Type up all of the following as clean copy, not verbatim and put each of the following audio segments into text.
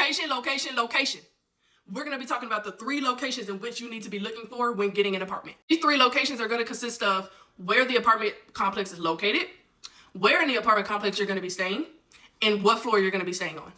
Location, location, location. We're going to be talking about the 3 locations in which you need to be looking for when getting an apartment. These 3 locations are going to consist of where the apartment complex is located, where in the apartment complex you're going to be staying, and what floor you're going to be staying on.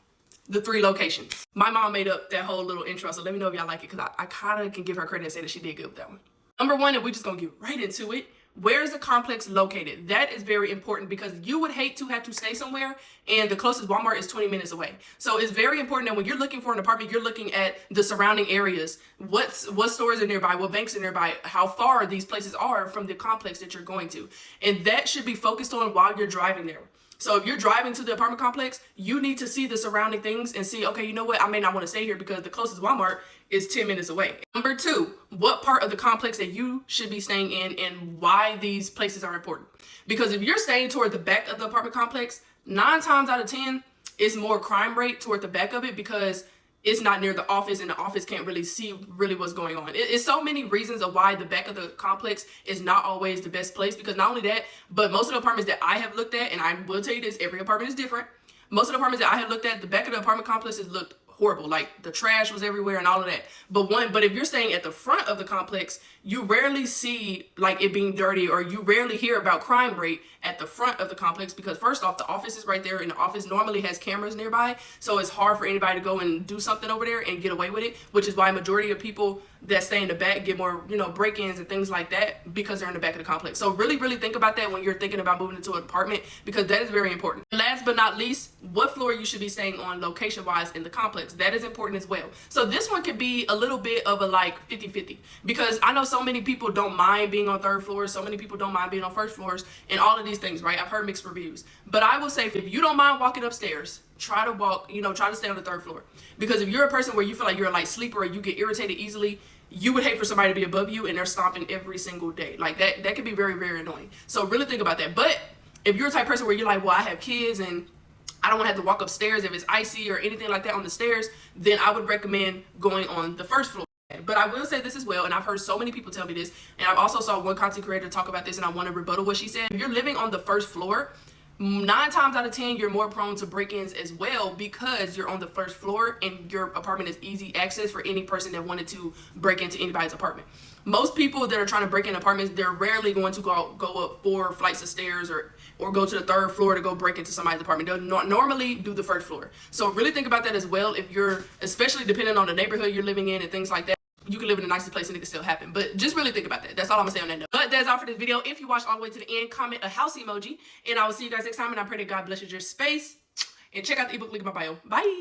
The 3 locations. My mom made up that whole little intro, so let me know if y'all like it, because I kind of can give her credit and say that she did good with that one. Number 1, and we're just going to get right into it. Where is the complex located? That is very important because you would hate to have to stay somewhere and the closest Walmart is 20 minutes away. So it's very important that when you're looking for an apartment, you're looking at the surrounding areas. What stores are nearby? What banks are nearby? How far these places are from the complex that you're going to. And that should be focused on while you're driving there. So if you're driving to the apartment complex, you need to see the surrounding things and see, okay, you know what? I may not want to stay here because the closest Walmart is 10 minutes away. Number 2, what part of the complex that you should be staying in and why these places are important. Because if you're staying toward the back of the apartment complex, 9 times out of 10, it's more crime rate toward the back of it because it's not near the office and the office can't really see what's going on. It's so many reasons of why the back of the complex is not always the best place, because not only that, but most of the apartments that I have looked at, and I will tell you this, every apartment is different. Most of the apartments that I have looked at, the back of the apartment complexes looked horrible. Like the trash was everywhere and all of that. But if you're staying at the front of the complex, you rarely see like it being dirty, or you rarely hear about crime rate at the front of the complex, because first off, the office is right there and the office normally has cameras nearby. So it's hard for anybody to go and do something over there and get away with it, which is why majority of people that stay in the back get more, break-ins and things like that because they're in the back of the complex. So really, really think about that when you're thinking about moving into an apartment, because that is very important. Last but not least, what floor you should be staying on location-wise in the complex. That is important as well. So this one could be a little bit of a like 50-50, because I know so many people don't mind being on 3rd floors, so many people don't mind being on 1st floors, and all of these things, right? I've heard mixed reviews. But I will say, if you don't mind walking upstairs, try to stay on the 3rd floor. Because if you're a person where you feel like you're a light sleeper or you get irritated easily, you would hate for somebody to be above you and they're stomping every single day. Like that could be very, very annoying. So really think about that. But if you're a type of person where you're like, well, I have kids and I don't want to have to walk upstairs if it's icy or anything like that on the stairs, then I would recommend going on the 1st floor. But I will say this as well, and I've heard so many people tell me this, and I've also saw one content creator talk about this, and I want to rebuttal what she said. If you're living on the 1st floor, 9 times out of 10, you're more prone to break-ins as well, because you're on the 1st floor and your apartment is easy access for any person that wanted to break into anybody's apartment. Most people that are trying to break in apartments, they're rarely going to go up 4 flights of stairs or go to the 3rd floor to go break into somebody's apartment. They'll normally do the 1st floor. So really think about that as well. If you're, especially depending on the neighborhood you're living in and things like that, you can live in the nicest place and it can still happen. But just really think about that. That's all I'm gonna say on that note. But that's all for this video. If you watched all the way to the end, comment a house emoji, and I will see you guys next time. And I pray that God blesses your space. And check out the ebook link in my bio. Bye.